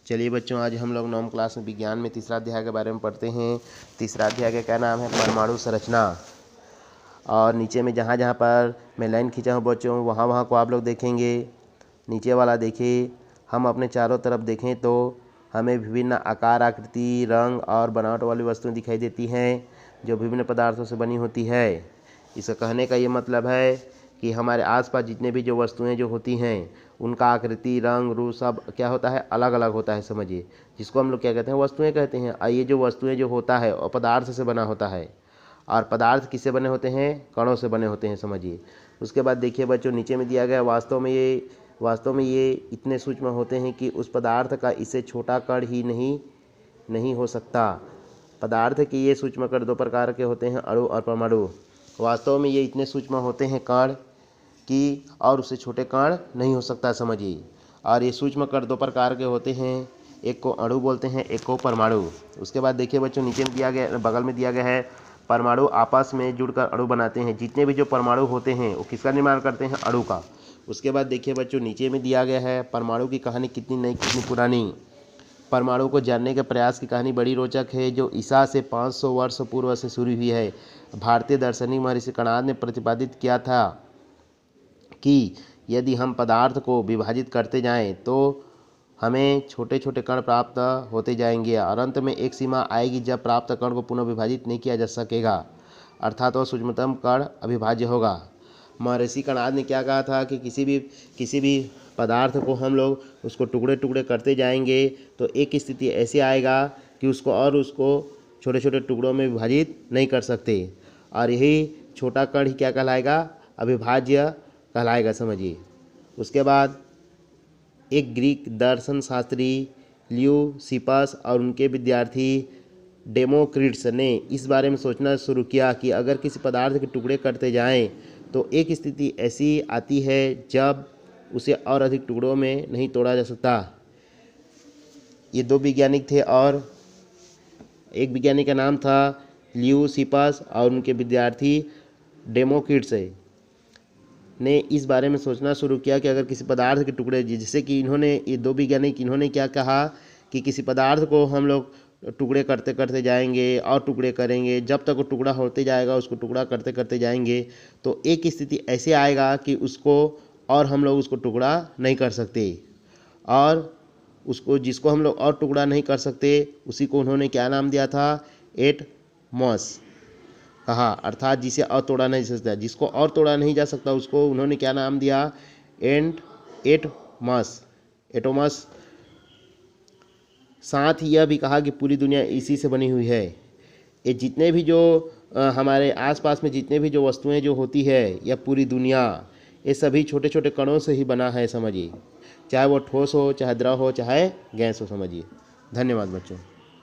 चलिए बच्चों, आज हम लोग 9वीं क्लास में विज्ञान में तीसरा अध्याय के बारे में पढ़ते हैं। तीसरा अध्याय का क्या नाम है? परमाणु संरचना। और नीचे में जहाँ जहाँ पर मैं लाइन खींचा हूँ बच्चों, वहाँ वहाँ को आप लोग देखेंगे। नीचे वाला देखिए, हम अपने चारों तरफ देखें तो हमें विभिन्न आकार, आकृति, रंग और बनावट वाली वस्तुएं दिखाई देती हैं जो विभिन्न पदार्थों से बनी होती है। इसका कहने का ये मतलब है कि हमारे आसपास जितने भी जो वस्तुएं जो होती हैं उनका आकृति, रंग, रूप सब क्या होता है? अलग अलग होता है, समझिए। जिसको हम लोग क्या कहते हैं? वस्तुएं कहते हैं। और ये जो वस्तुएं जो होता है और पदार्थ से बना होता है। और पदार्थ किससे बने होते हैं? कणों से बने होते हैं, समझिए। उसके बाद देखिए बच्चों, नीचे में दिया गया वास्तव में ये इतने सूक्ष्म होते हैं कि उस पदार्थ का इससे छोटा कण ही नहीं हो सकता। पदार्थ के ये सूक्ष्म कण दो प्रकार के होते हैं, अणु और परमाणु। वास्तव में ये इतने सूक्ष्म होते हैं कण कि और उससे छोटे कण नहीं हो सकता, समझिए। और ये सूक्ष्म कण दो प्रकार के होते हैं, एक को अणु बोलते हैं, एक को परमाणु। उसके बाद देखिए बच्चों, नीचे में दिया गया, बगल में दिया गया है, परमाणु आपस में जुड़कर अणु बनाते हैं। जितने भी जो परमाणु होते हैं वो किसका निर्माण करते हैं? अणु का। उसके बाद देखिए बच्चों, नीचे में दिया गया है, परमाणु की कहानी कितनी नई कितनी पुरानी। परमाणु को जानने के प्रयास की कहानी बड़ी रोचक है, जो ईसा से 500 वर्ष पूर्व से शुरू हुई है। भारतीय दार्शनिक महर्षि कणाद ने प्रतिपादित किया था कि यदि हम पदार्थ को विभाजित करते जाएं तो हमें छोटे छोटे कण प्राप्त होते जाएंगे और अंत में एक सीमा आएगी जब प्राप्त कण को पुनः विभाजित नहीं किया जा सकेगा, अर्थात वह सूक्ष्मतम कण अविभाज्य होगा। महर्षि कणाद ने क्या कहा था कि किसी भी पदार्थ को हम लोग उसको टुकड़े टुकड़े करते जाएंगे तो एक स्थिति ऐसी आएगा कि उसको छोटे छोटे टुकड़ों में विभाजित नहीं कर सकते, और यही छोटा कण ही क्या कहलाएगा? अविभाज्य कहलाएगा, समझिए। उसके बाद एक ग्रीक दर्शन शास्त्री ल्यूसिपस और उनके विद्यार्थी डेमोक्रिटस ने इस बारे में सोचना शुरू किया कि अगर किसी पदार्थ के टुकड़े करते जाएं तो एक स्थिति ऐसी आती है जब उसे और अधिक टुकड़ों में नहीं तोड़ा जा सकता। ये दो वैज्ञानिक थे और एक वैज्ञानिक का नाम था ल्यूसिपस और उनके विद्यार्थी डेमोक्रिटस ने इस बारे में सोचना शुरू किया कि अगर किसी पदार्थ के टुकड़े, जिससे कि ये दो वैज्ञानिक इन्होंने क्या कहा कि किसी पदार्थ को हम लोग टुकड़े करते करते जाएंगे और टुकड़े करेंगे, जब तक वो टुकड़ा होते जाएगा उसको टुकड़ा करते करते जाएंगे तो एक स्थिति ऐसे आएगा कि हम लोग उसको टुकड़ा नहीं कर सकते, और जिसको हम लोग और टुकड़ा नहीं कर सकते उसी को उन्होंने क्या नाम दिया था? एटमॉस कहा, अर्थात जिसे और तोड़ा नहीं जा सकता। जिसको और तोड़ा नहीं जा सकता उसको उन्होंने क्या नाम दिया? एटोमस। साथ ही यह भी कहा कि पूरी दुनिया इसी से बनी हुई है। ये जितने भी जो हमारे आसपास में जितने भी जो वस्तुएं जो होती है या पूरी दुनिया, ये सभी छोटे छोटे कणों से ही बना है, समझिए। चाहे वो ठोस हो, चाहे द्रव हो, चाहे गैस हो, समझिए। धन्यवाद बच्चों।